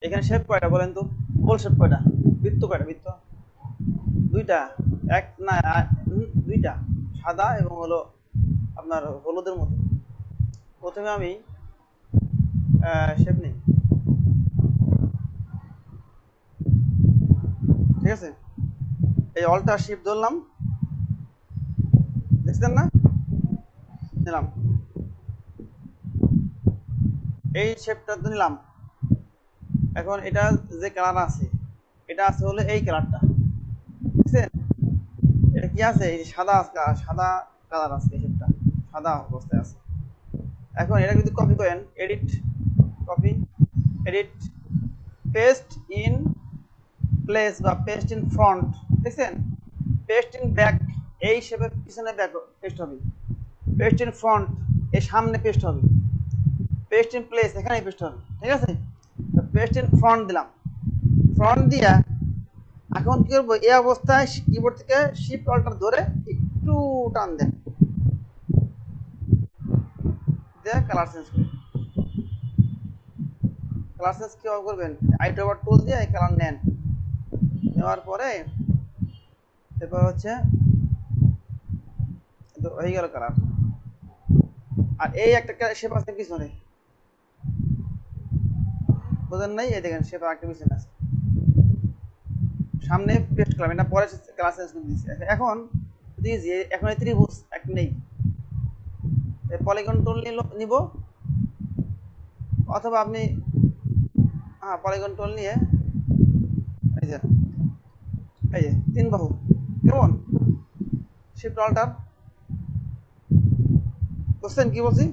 এখানে শেপ কয়টা বলেন তো? গোল শেপ কয়টা? বৃত্ত কয়টা? বৃত্ত দুইটা। এক না দুইটা, সাদা এবং হলো আপনার হলুদের মতো। প্রথমে আমি শেপ নেই, ঠিক আছে? এই অল্টার শিপ ধরলাম, দেখছেন না? নিলাম এই শেপটা তো নিলাম। এখন এটা যে কালার আছে, এটা আছে হলো এই কালারটা, বুঝছেন? এটা কি আছে? এই সাদা সাদা কালার আছে, এই শেপটা সাদা অবস্থায় আছে। এখন এটা যদি কপি করেন, edit, copy, edit, paste in place বা পেস্ট ইন ফ্রন্ট, দেখছেন? পেস্ট ইন ব্যাক, এই শেপের পিছনে ব্যাক পেস্ট হবে। পেস্ট ইন ফ্রন্ট, এই সামনে পেস্ট হবে। পেস্ট ইন প্লেস, এখানে পেস্ট হবে, ঠিক আছে? পেস্ট ইন ফ্রন্ট দিলাম। ফ্রন্ট দিয়া এখন কি করবো? এই অবস্থায় কিবোর্ড থেকে শিফট অল্টার ধরে একটু টান দেন, দিয়ে কালার চেঞ্জ করে, কালার চেঞ্জ কিভাবে করবেন? আইড্রপার টুল দিয়ে এই কালার নেন, নেওয়ার পরে এরপর হচ্ছে হয়ে গেল কালার। আর এই একটা শেপ আছে পিছনে, বোঝেন নাই? এই দেখেন শেপ একটা পিছনে আছে, সামনে পেস্ট করলাম, এটা পরে কালার চেঞ্জ করে দিচ্ছি। এখন দিয়েছি, এখন এই ত্রিভুজ একটা নেই, পলিগন টুল নিব, অথবা আপনি পলিগন টুল নিয়ে এই যে তিন বাহু, কেমন? শিফট অল্টার, বুঝছেন কি বলছি?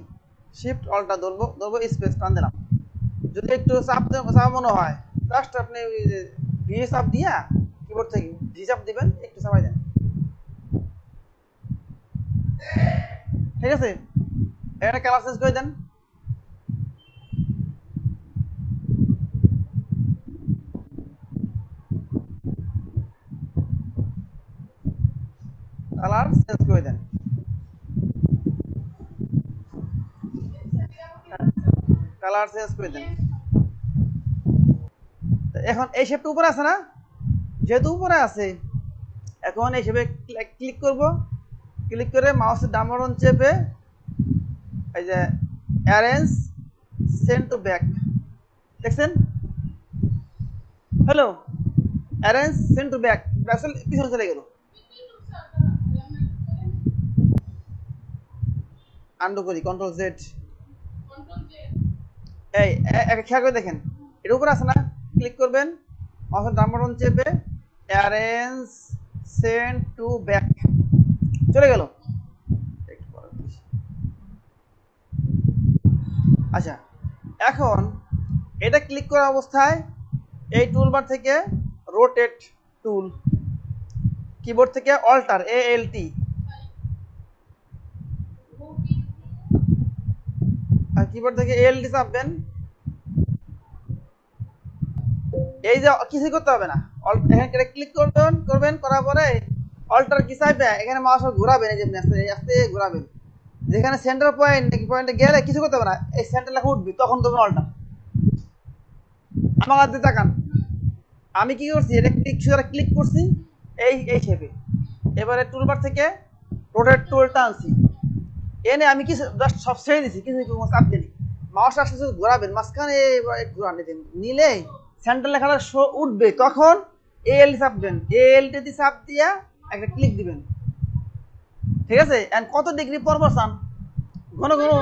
শিফট অল্টার ধরবো, স্পেস টান দিলাম। যদি একটু চাপ মনে হয়, জাস্ট আপনি ভি চাপ দিয়া কিবোর্ড থেকে ভি চাপ দিবেন, একটু চাপাই দেন, ঠিক আছে? এটা কালার চেঞ্জ করে দেন। কালার চেঞ্জ করে দেন, কালার চেঞ্জ করে দেন। এখন এই শেপটা উপরে আছে না? যেহেতু উপরে আছে, এখন এই শেপে ক্লিক করব, ক্লিক করে মাউসের ডান বাটন চেপে এই যে অ্যারেঞ্জ সেন্ড টু ব্যাক, দেখছেন? Hello, arrange send to back, পিছনে চলে গেল। আন্ডু করি, কন্ট্রোল জেড। এই খেয়াল করে দেখেন, এর উপরে আছে না? ক্লিক করবেন, মাউসের ডান বাটন চেপে অ্যারেঞ্জ সেন্ড টু ব্যাক, চলে গেল। আচ্ছা, এখন এটা ক্লিক করা অবস্থায় এই টুলবার থেকে রোটেট টুল, কিবোর্ড থেকে অল্টার ALT, আর কিবোর্ড থেকে ALT চাপবেন। এই যে কিছু করতে হবে না, এখানে ক্লিক করবেন, করার পরে অল্টার কি চাইবে, এখানে মাউস ঘোরাবেন, এই যে আস্তে আস্তে ঘোরাবেন, যেখানে সেন্টার পয়েন্ট নাকি পয়েন্টে গেলে কিছু করতে হবে না, এই সেন্টার লেখা উঠবে, তখন দেবেন অল্টার। আমার হাতে তাকান, আমি কি করছি? এটা ক্লিক করছি এই শেপে, এবারে টুলবার থেকে রোটেট টুলটা আনছি, এনে আমি কিছু জাস্ট সব ছেড়ে দিছি, কিছু চাপ দিই, মাউস আসতে ঘোরাবেন, মাঝখানে ঘোরান নিলে সেন্টার লেখাটা উঠবে, তখন ALT চাপবেন, ALT দিয়ে চাপ দিয়া একটা ক্লিক দিবেন, ঠিক আছে? এন্ড কত ডিগ্রি পর চান? ঘন ঘন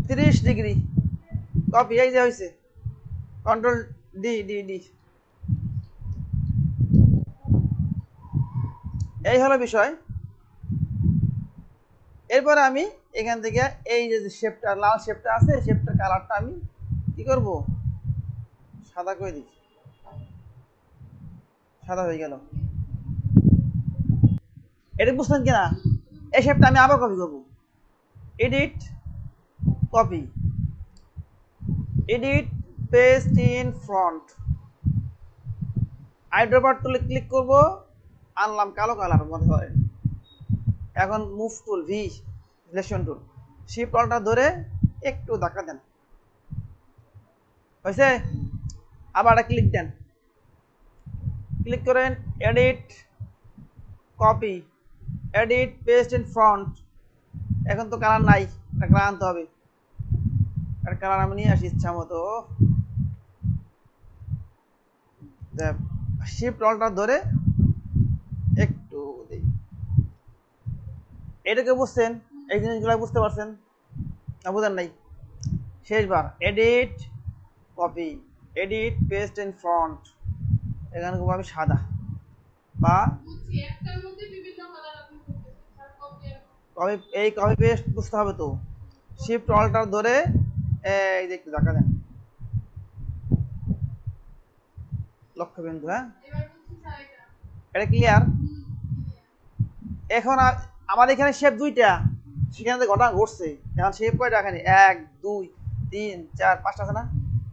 30 ডিগ্রি কপি, এই যে হয়েছে, কন্ট্রোল ডি ডি ডি। এই হলো বিষয়। এরপরে আমি এখান থেকে এই যে শেপটা, লাল শেপটা আছে, শেপটার কালারটা আমি কি করব? সাদা করে দিচ্ছি, সাদা হয়ে গেল। এটা বুঝলেন কিনা? এই শেপটা আমি আবার কপি করব, edit, copy, edit, paste in front, eyedropper টুলে ক্লিক করব, আনলাম কালো কালার মনে হয়। এখন move tool V, selection tool, shift alt ধরে একটু ধাক্কা দেন, হয়েছে? আবার একটা ক্লিক দেন, ক্লিক করেন edit copy, edit paste in front. এখন তো কালার নাই, একটা কালার আনতে হবে, একটা কালার আমি নিয়ে আসি ইচ্ছা মতো। শিফট অল্টার ধরে একটু দিই। এটাকে বুঝছেন? এই জিনিসগুলো বুঝতে পারছেন না? বুঝেন নাই? শেষবার edit copy, edit paste in front, এখানে করবো আমি সাদা, বা কপি, এই কপি পেস্ট বুঝতে হবে তো। শিফট অল্টার ধরে এই যে একটু দেখা দেন, লক্ষ্যবিন্দু। হ্যাঁ, এটা ক্লিয়ার? এখন আমাদের এখানে শেপ দুইটা, সেখানে ঘটনা ঘটছে। এখন শেপ কয়টা এখানে? 1 2 3 4 5টা আছে না?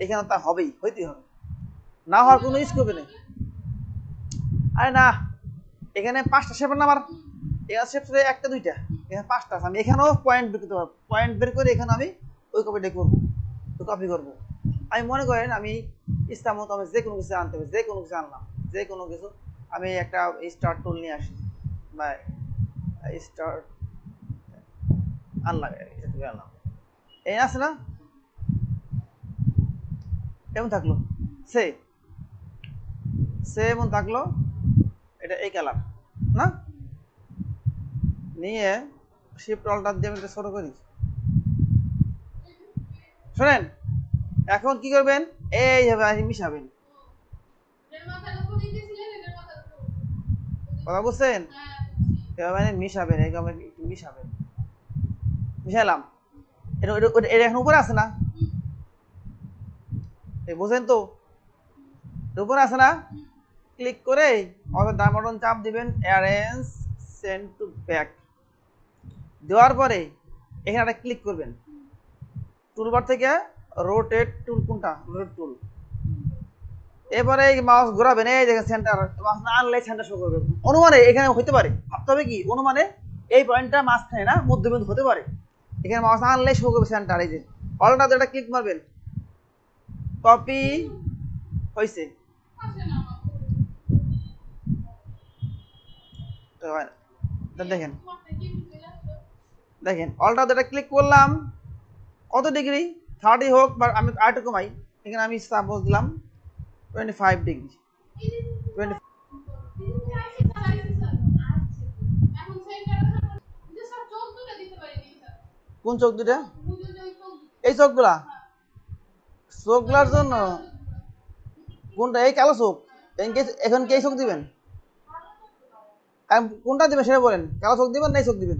এখানে তা হবেই, হইতেই হবে, না হওয়ার কোনো স্কোপ নেই। আরে না, এখানে 5টা শেপের নাম্বার, এখানে শেপ একটা দুইটা, এখানে 5টা আছে। আমি এখানেও পয়েন্ট বের করতে পারবো, পয়েন্ট বের করে এখানে আমি ওই কপিটা করবো, ওই কপি করবো। আমি মনে করেন আমি ইচ্ছা মতো আমি যে কোনো কিছু আনতে হবে, যে কোনো কিছু আনলাম, যে কোনো কিছু আমি একটা স্টার টুল নিয়ে আসি, বা স্টার আনলাম, আনলাম, এই আছে না? কেমন থাকলো? সে এমন থাকলো, এটা এই কালার না? নিয়ে শিফট অল্টার দিয়ে আমি এটা ছোট করি। শোনেন, এখন কি করবেন? এইভাবে মিশাবেন, কথা বুঝছেন? এভাবে মিশাবেন, এইভাবে একটু মিশাবেন। মিশালাম, এটা এখন উপরে আছে না? বুঝেন তো? উপরে আছে না? ক্লিক করে ডান বাটন চাপ দিবেন, অ্যারেঞ্জ সেন্ড টু ব্যাক। দেওয়ার পরে এখানে একটা ক্লিক করবেন, টুলবার থেকে রোটেট টুল, কোনটা? রোটেট টুল। এবারে মাউস ঘোরাবেন, এই দেখেন সেন্টার, মাউস না আনলে সেন্টার শো করবে। অনুমানে এখানে হইতে পারে, ভাবতে হবে কি, অনুমানে এই পয়েন্টটা মাঝখানে না, মধ্যবিন্দু হতে পারে। এখানে মাউস আনলে শো করবে সেন্টার। এই যে অলটা যেটা ক্লিক মারবেন, কপি হয়েছে, দেখেন দেখেন অলটা যেটা ক্লিক করলাম, কত ডিগ্রি? 30 হোক, বা আমি আরেকটু কমাই, এখানে আমি সাপোজ দিলাম 25 ডিগ্রি। কোন চোখ দুটা? এই চোখগুলা, চোখগুলার জন্য কোনটা? এই কালো চোখ। এখন কি চোখ দিবেন? কোনটা দিবেন সেটা বলেন, কালো চোখ দিবেন না এই চোখ দিবেন?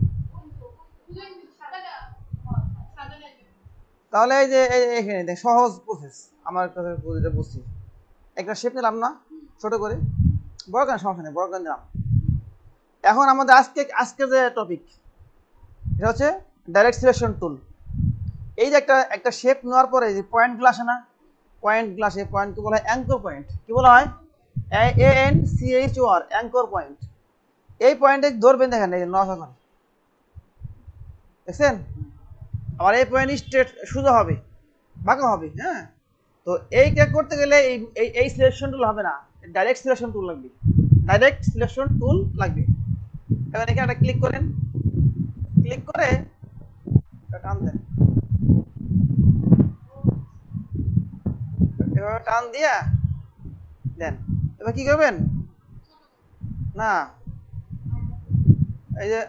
তাহলে এই যে এখানে দেখ, সহজ প্রসেস, আমার কথা বুঝছি। একটা শেপ নিলাম না ছোট করে, বড় কেন সমস্যা নেই, বড় কেন নিলাম। এখন আমাদের আজকে যে টপিক, এটা হচ্ছে ডাইরেক্ট সিলেকশন টুল। এই যে একটা শেপ নেওয়ার পরে যে পয়েন্টগুলো আসে না, পয়েন্টগুলো আসে, পয়েন্টকে বলা হয় অ্যাঙ্কর পয়েন্ট। কি বলা হয়? ANCHOR, anchor point. এই পয়েন্টে ধরবেন, দেখেন এই নজর করে, দেখছেন? আমার এই পয়েন্ট স্ট্রেট সোজা হবে, বাঁকা হবে। হ্যাঁ, তো এইটা করতে গেলে এই সিলেকশন টুল হবে না, ডাইরেক্ট সিলেকশন টুল লাগবে, ডাইরেক্ট সিলেকশন টুল লাগবে। এবার এখানে একটা ক্লিক করেন, ক্লিক করে টান দেন, এভাবে টান দিয়া দেন। এবার কি করবেন? না, এই যে,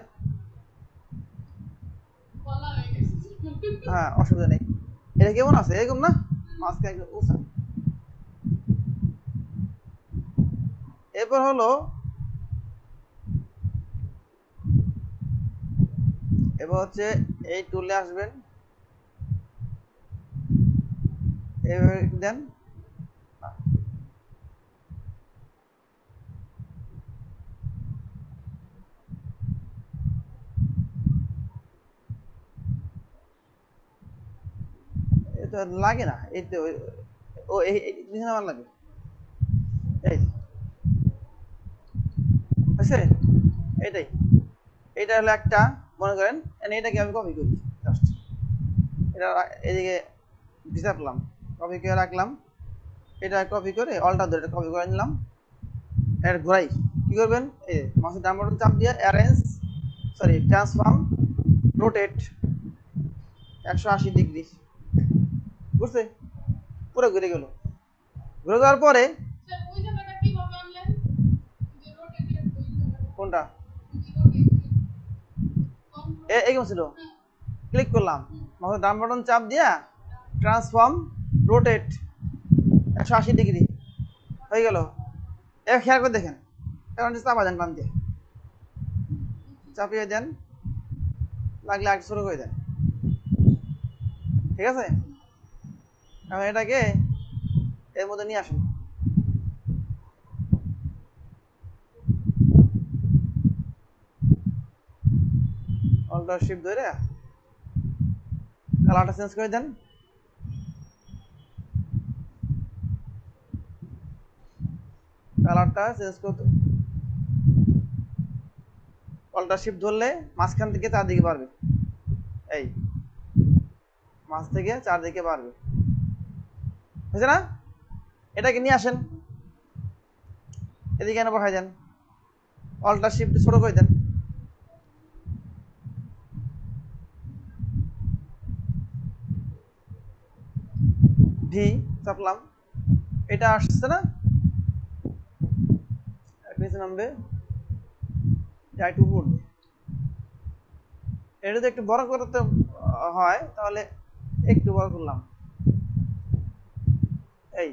হ্যাঁ অসুবিধা নেই। এটা কেমন আছে? এরকম না, মাঝখানে উঁচা। এরপর হলো, এবার হচ্ছে এই টুলে আসবেন, এভাবে দেন, এটা লাগে না, এই তো ও এই নিচে আমার লাগে, এই হয়েছে, এটাই। এটা হলো একটা মনে করেন এটাকে আমি কপি করি জাস্ট, এটা এদিকে ঘিসাপলাম, কপি করে রাখলাম, এটা কপি করে অল্টার ধরে কপি করে নিলাম, এর ঘোরাই কি করবেন, এই মাউসের ডান বাটন চাপ দিয়ে ট্রান্সফর্ম রোটেট 180 ডিগ্রি, বুঝছে, পুরো ঘুরে গেল। ঘুরে যাওয়ার পরে কোনটা এরকম ছিল, ক্লিক করলাম, মাউসের ডান বাটন চাপ দিয়া ট্রান্সফর্ম রোটেট 180 ডিগ্রি হয়ে গেল। এবার খেয়াল করে দেখেন, এখন চাপা দেন, টান দিয়ে চাপিয়ে দেন, লাগলে আগে শুরু করে দেন, ঠিক আছে। এখন এটাকে এর মধ্যে নিয়ে আসুন, অল্টার শিফট ধরে কালারটা চেঞ্জ করে দেন, কালারটা চেঞ্জ করতে অল্টার শিফট ধরলে মাঝখান থেকে চারদিকে বাড়বে, এই মাঝ থেকে চারদিকে বাড়বে, বুঝছে না। এটাকে নিয়ে আসেন, এদিকে এনে বসাই দেন, অল্টার শিফট ছোট করে দেন, ভি চাপলাম, এটা আসছে না, নিচে নামবে, একটু পড়বে, এটা যদি একটু বড় করতে হয় তাহলে একটু বড় করলাম, এই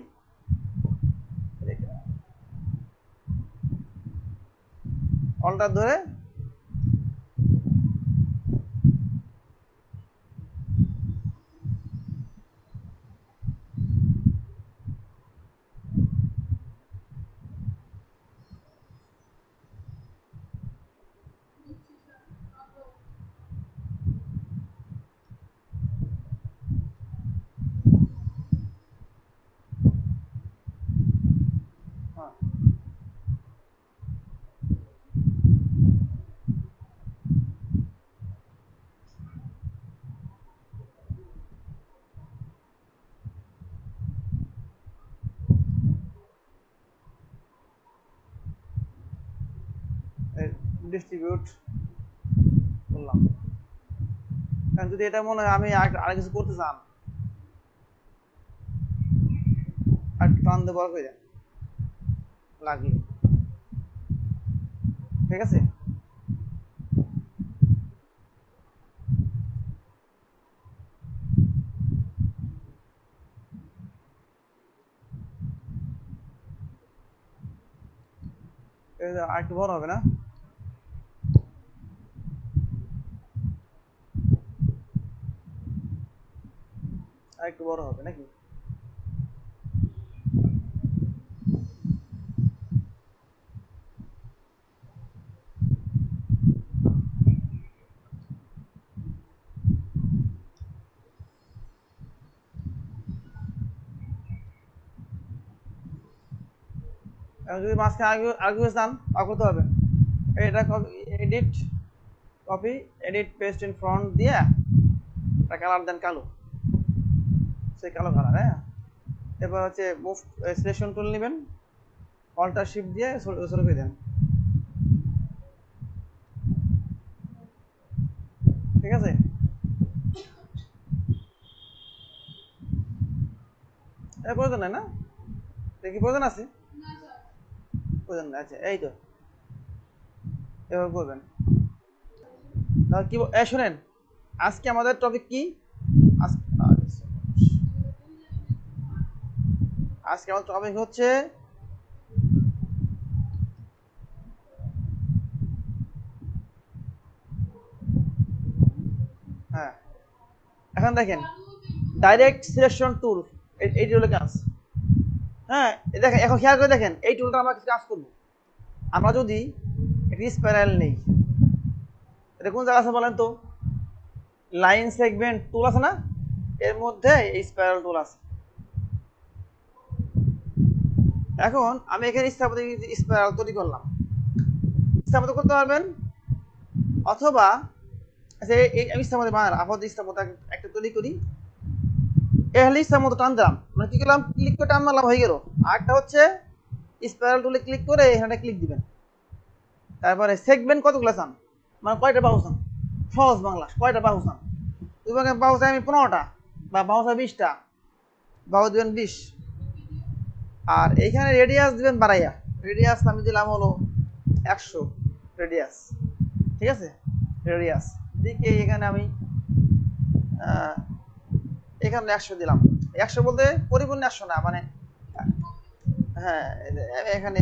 অল্টার ধরে ডিস্ট্রিবিউট করলাম। কারণ যদি এটা মনে হয় আমি আর কিছু করতে চান, আর টান দিয়ে বড় করে দেন লাগলে, ঠিক আছে। আর একটু বড় হবে না, আর একটু বড় হবে নাকি, যদি মাঝখানে আগে চান তা করতে হবে, এটা edit copy edit paste in front দিয়ে একটা কালার দেন, কালো, সেই কালো কালার, হ্যাঁ। এবার হচ্ছে মুভ সিলেকশন টুল নেবেন, অল্টার শিফট দিয়ে শুরু করে দেন, ঠিক আছে। এর প্রয়োজন নাই না, দেখি প্রয়োজন আছে, প্রয়োজন নাই, আচ্ছা এই তো এভাবে করবেন। তাহলে কি শুনেন, আজকে আমাদের টপিক কি, আজকে আমাদের টপিক হচ্ছে হ্যাঁ, এখন দেখেন ডাইরেক্ট সিলেকশন টুল, এই টুলের কাজ, হ্যাঁ দেখেন, এখন খেয়াল করে দেখেন এই টুলটা আমরা কিছু কাজ করবো। আমরা যদি একটি স্পাইরাল নেই, এটা কোন জায়গা আছে বলেন তো, লাইন সেগমেন্ট টুল আছে না, এর মধ্যে এই স্পাইরাল টুল আছে। এখন আমি এখানে স্পাইরাল তৈরি করলাম, স্থাপিত করতে পারবেন, অথবা আচ্ছা আমি ইচ্ছা মতো বানালাম, আপাতত ইচ্ছা মতো একটা তৈরি করি। এই হলে ইচ্ছা মতো টান দিলাম, মানে কি করলাম, ক্লিক করে টান মারলাম, হয়ে গেল। আরেকটা হচ্ছে স্পাইরাল টুলে ক্লিক করে এখানে ক্লিক দিবেন। তারপরে সেগমেন্ট কতগুলো চান, মানে কয়টা বাহু চান, সহজ বাংলা কয়টা বাহু চান। তোমাকে বাহু চাই আমি 15টা, বা বাহু চাই 20টা, বাহু দিবেন 20। আর এইখানে রেডিয়াস দিবেন বাড়াইয়া, রেডিয়াস আমি দিলাম হলো 100 রেডিয়াস, ঠিক আছে। রেডিয়াস দিকে এখানে আমি এখানে 100 দিলাম। 100 বলতে পরিপূর্ণ 100 না, মানে হ্যাঁ এখানে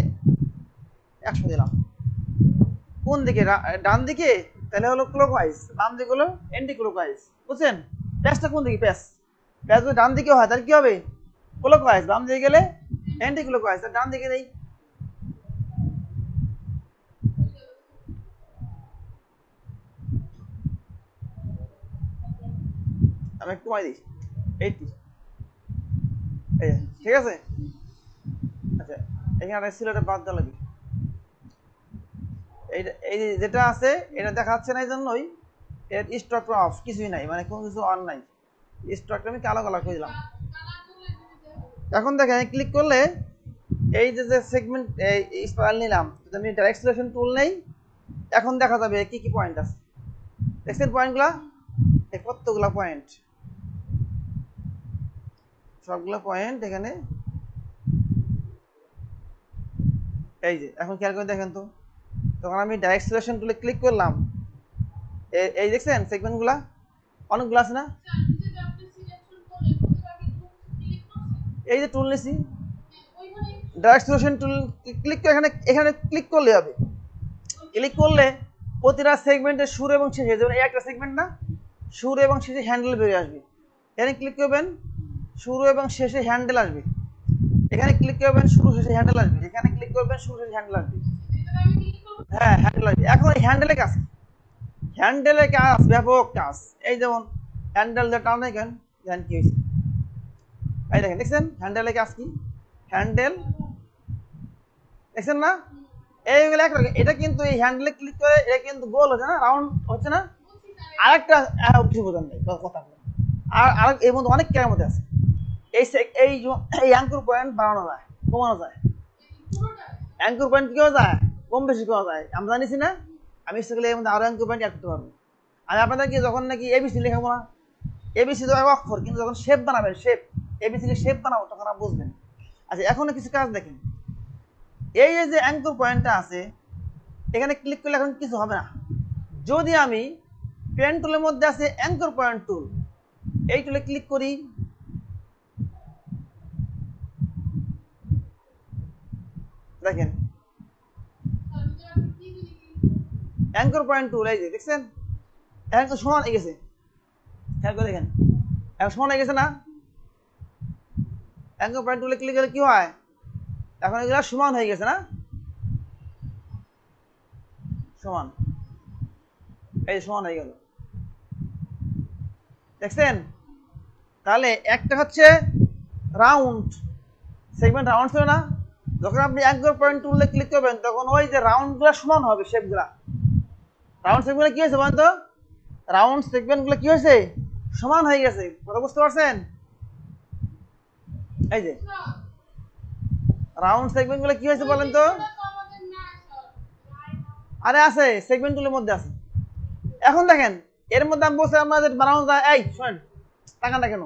100 দিলাম। কোন দিকে, ডান দিকে, তাহলে হলো ক্লকওয়াইজ, বাম দিকে হলো অ্যান্টি ক্লকওয়াইজ, বুঝছেন। প্যাচটা কোন দিকে, প্যাচ প্যাচ যদি ডান দিকে হয় তাহলে কি হবে, ক্লকওয়াইজ, বাম দিকে গেলে অ্যান্টি ক্লকওয়াইজ, ডান দিকে নেই। আমি একটু কমাই দিই 80, এই ঠিক আছে। আচ্ছা এখানে সিলেটে বাদ দেওয়া লাগবে, এই যেটা আছে এটা দেখাচ্ছে না, এই জন্যই এর স্টক অফ কিছুই নাই, মানে কোনো কিছু অন নাই, স্টকটা আমি কালো কালো করে দিলাম। এখন দেখেন ক্লিক করলে এই যে সেগমেন্ট এই স্পাইরাল নিলাম, যদি আমি ডাইরেক্ট সিলেকশন টুল নেই, এখন দেখা যাবে কি কি পয়েন্ট আছে, দেখছেন পয়েন্টগুলা, এই কতগুলা পয়েন্ট, সবগুলা পয়েন্ট এখানে। এই যে এখন খেয়াল করে দেখেন তো, তখন আমি ডাইরেক্ট সিলেকশন টুলে ক্লিক করলাম, এই দেখছেন সেগমেন্টগুলা অনেকগুলো আছে না, এই যে টুল নিছি, ডাইরেক্ট সিলেকশন টুল ক্লিক করে এখানে এখানে ক্লিক করলে হবে। ক্লিক করলে প্রতিটা সেগমেন্টের শুরু এবং শেষে, যেমন এই একটা সেগমেন্ট না, শুরু এবং শেষে হ্যান্ডেল বেরিয়ে আসবে। এখানে ক্লিক করবেন, শুরু এবং শেষে হ্যান্ডেল আসবে। এখানে ক্লিক করবেন, শুরু শেষে হ্যান্ডেল আসবে। এখানে ক্লিক করবেন, শুরু শেষে হ্যান্ডেল আসবে। হ্যাঁ হ্যান্ডেল আসবে। এখন এই হ্যান্ডেলে কাজ, হ্যান্ডেলে কাজ ব্যাপক কাজ। এই যেমন হ্যান্ডেল দিয়ে টান দেখেন, দেখেন কি হয়েছে, এই দেখেন, দেখছেন হ্যান্ডেলে কাজ কি, হ্যান্ডেল দেখছেন না, এইগুলো এক রকম। এটা কিন্তু এই হ্যান্ডেলে ক্লিক করে এটা কিন্তু গোল হচ্ছে না, রাউন্ড হচ্ছে না। আরেকটা কিছু বোঝান নেই কথা, আর এর মধ্যে অনেক কেরামতি আছে। এই এই এই অ্যাঙ্কর পয়েন্ট বাড়ানো যায়, কমানো যায়। অ্যাঙ্কর পয়েন্ট কি করা যায়, কম বেশি করা যায়, আমরা জানিছি না। আমি সেগুলো এর মধ্যে আরো অ্যাঙ্কর পয়েন্ট অ্যাড করতে পারবো। আমি আপনাদেরকে যখন নাকি এবিসি লেখাবো না, এবিসি তো অক্ষর, কিন্তু যখন শেপ বানাবেন, শেপ এবিসি শেপ বানাবো, তখন আপনি বুঝবেন। আচ্ছা এখনো কিছু কাজ দেখেন, এই যে অ্যাঙ্কর পয়েন্টটা আছে, এখানে ক্লিক করলে এখন কিছু হবে না। যদি আমি পেন টুলের মধ্যে আছে অ্যাঙ্কর পয়েন্ট টুল, এই টুলে ক্লিক করি, দেখেন অ্যাঙ্কর পয়েন্ট টুল, এই যে দেখছেন এখন তো সমান হয়ে গেছে, খেয়াল করে দেখেন এখন সমান হয়ে গেছে না। অ্যাঙ্কর পয়েন্ট টুলে ক্লিক করলে কি হয়, এখন এগুলো সমান হয়ে গেছে না, সমান, এই সমান হয়ে গেল, দেখছেন। তাহলে একটা হচ্ছে রাউন্ড সেগমেন্ট, রাউন্ড ছিল না, যখন আপনি অ্যাঙ্কর পয়েন্ট টুলে ক্লিক করবেন তখন ওই যে রাউন্ডগুলো সমান হবে, শেপগুলা রাউন্ড সেগমেন্ট কি হয়েছে বলেন তো, রাউন্ড সেগমেন্টগুলো কি হয়েছে, সমান হয়ে গেছে, কথা বুঝতে পারছেন। এই যে রাউন্ড সেগমেন্টগুলো কি হয়েছে বলেন তো, আরে আছে সেগমেন্টগুলোর মধ্যে আছে। এখন দেখেন এর মধ্যে আমি বলছি আমাদের বানানো যায়, এই শোনেন টাকা না কেন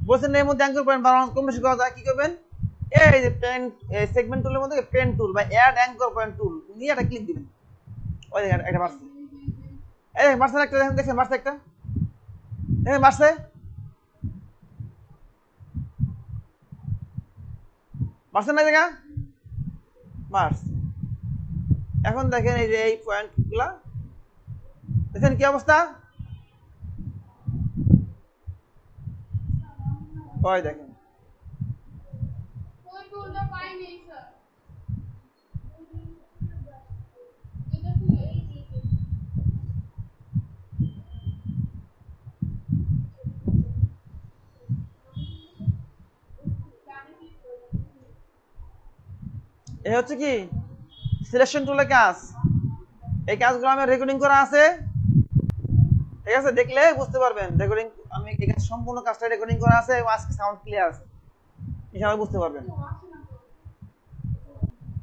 বলছেন, এর মধ্যে অ্যাঙ্কর পয়েন্ট বানানো কম বেশি করা যায়, কি করবেন, এই যে পেন সেগমেন্ট টুলের মধ্যে পেন টুল বা অ্যাড অ্যাঙ্কর পয়েন্ট টুল নিয়ে একটা ক্লিক দিবেন, ওই দেখেন একটা বাড়ছে, এই দেখেন বাড়ছে একটা, দেখেন দেখেন বাড়ছে একটা, দেখেন বাড়ছে, বাড়ছে না জায়গা বাড়ছে। এখন দেখেন এই যে এই পয়েন্ট গুলা দেখেন কি অবস্থা, ওই দেখেন এই হচ্ছে কি সিলেকশন টুলের কাজ। এই কাজগুলো আমার রেকর্ডিং করা আছে, ঠিক আছে, দেখলে বুঝতে পারবেন রেকর্ডিং, আমি এখানে সম্পূর্ণ কাজটা রেকর্ডিং করা আছে এবং আজকে সাউন্ড ক্লিয়ার আছে, ইনশাআল্লাহ বুঝতে পারবেন।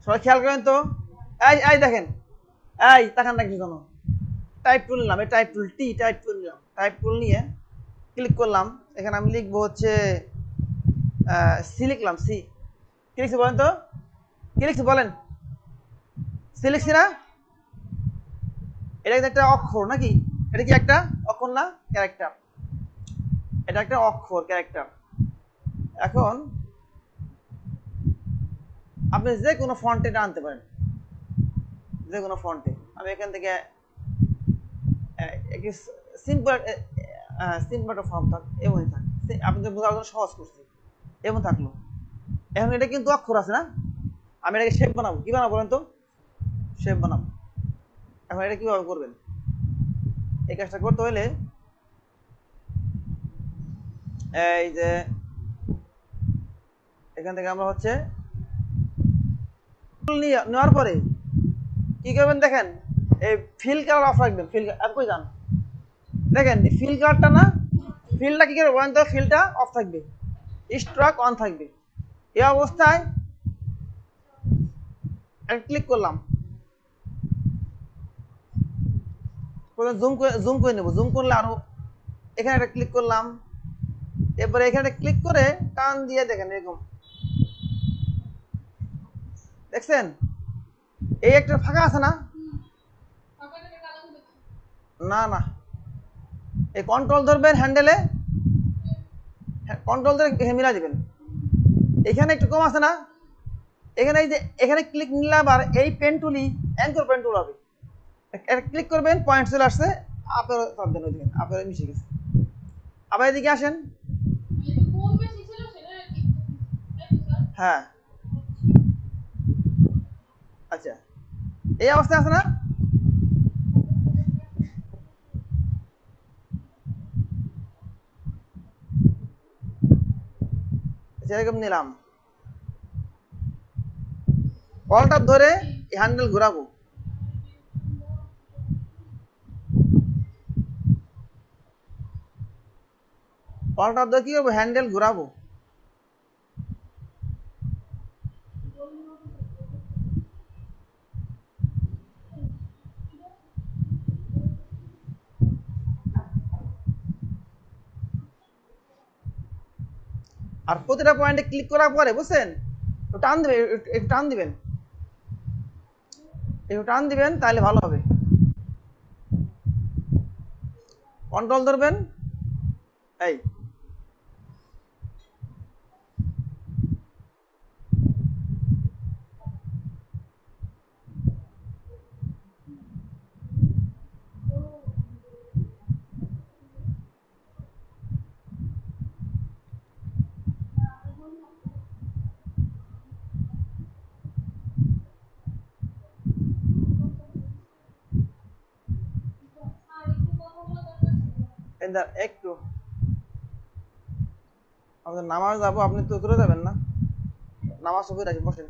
সবাই খেয়াল করেন তো, এই এই দেখেন, এই তাকান না কিছু জানো, টাইপ টুল নিলাম, এই টাইপ টুল টাইপ টুল নিলাম, টাইপ টুল নিয়ে ক্লিক করলাম, এখানে আমি লিখবো হচ্ছে সি, লিখলাম সি। কি লিখছি বলেন তো, কি লিখছি বলেন, সি লিখছি না? এটা কিন্তু একটা অক্ষর নাকি, এটা কি একটা অক্ষর না, ক্যারেক্টার, এটা একটা অক্ষর ক্যারেক্টার। এখন আপনি যে কোনো ফন্টে এটা আনতে পারেন, যে কোনো ফন্টে। আমি এখান থেকে একটি সিম্পল সিম্পল একটা ফর্ম থাক, এমনই থাক, আপনাদের বোঝার জন্য সহজ করছি, এমন থাকলো। এখন এটা কিন্তু অক্ষর আছে না, আমি এটাকে শেপ বানাবো, কি বানাবো বলেন তো, শেপ বানাবো। এখন এটা কিভাবে করবেন, এই কাজটা করতে হলে এই যে এখান থেকে আমরা হচ্ছে নেওয়ার পরে কি করবেন দেখেন, এই ফিল কালার অফ রাখবেন, ফিল আর কই যান, দেখেন ফিল কালারটা না, ফিলটা কি করবে বলেন তো, ফিলটা অফ থাকবে, স্ট্রোক অন থাকবে। এই অবস্থায় ক্লিক করলাম, জুম করে নেব, জুম করলে আরো, এখানে একটা ক্লিক করলাম, এরপরে এখানে ক্লিক করে টান দিয়ে দেখেন এরকম, দেখছেন এই একটা ফাঁকা আছে না, না না, এই কন্ট্রোল ধরবেন হ্যান্ডেলে, কন্ট্রোল ধরে মিলা দিবেন, এখানে একটু কম আছে না, এখানে এই যে এখানে ক্লিক নিলে আবার এই পেন টুলই অ্যাঙ্কর পেন টুল হবে, ক্লিক করবেন পয়েন্ট চলে আসছে, আপনার পাবেন ওইদিকে, আপনার মিশে গেছে। আবার এদিকে আসেন, হ্যাঁ আচ্ছা, এই অবস্থা আছে না, যেরকম নিলাম, কলটা ধরে হ্যান্ডেল ঘোরাবো, কলটা ধরে কি করবো, হ্যান্ডেল ঘোরাবো, আর প্রতিটা পয়েন্টে ক্লিক করার পরে বুঝছেন, টান দিবেন, একটু টান দিবেন, একটু টান দিবেন, তাহলে ভালো হবে। কন্ট্রোল ধরবেন, এই একটু আমাদের নামাজ যাবো, আপনি তো চলে যাবেন না, নামাজ সবাই রাখি, বসেন।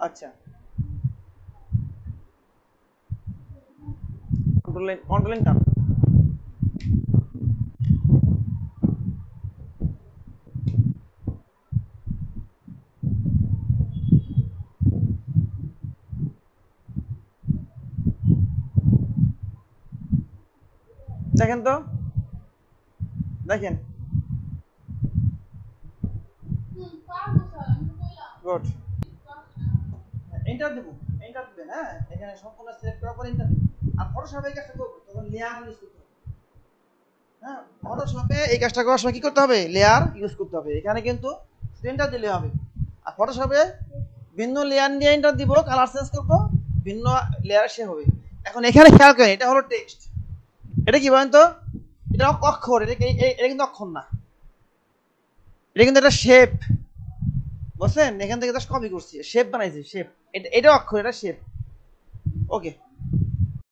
আচ্ছা, কন্ট্রোল এন্টার। দেখেন তো, দেখেন, গুড। এন্টার দেব, এন্টার দিবেন। হ্যাঁ, এখানে সম্পূর্ণ সিলেক্ট করার পর এন্টার দিবেন। আর ফটোশপে এই কাজটা করব তখন লেয়ার ইউজ করতে হবে। হ্যাঁ, ফটোশপে এই কাজটা করার সময় কি করতে হবে? লেয়ার ইউজ করতে হবে। এখানে কিন্তু এন্টার দিলে হবে। আর ফটোশপে ভিন্ন লেয়ার নিয়ে এন্টার দিব, কালার চেঞ্জ করব, ভিন্ন লেয়ার সে হবে। এখন এখানে খেয়াল করেন, এটা হলো টেক্সট। এটা কি বলেন তো? এটা অক্ষর, এটা কিন্তু অক্ষর না, এটা কিন্তু একটা শেপ। বুঝছেন? এখান থেকে জাস্ট কপি করছি, শেপ বানাইছি, শেপ। এটা অক্ষর, এটা শেপ। ওকে।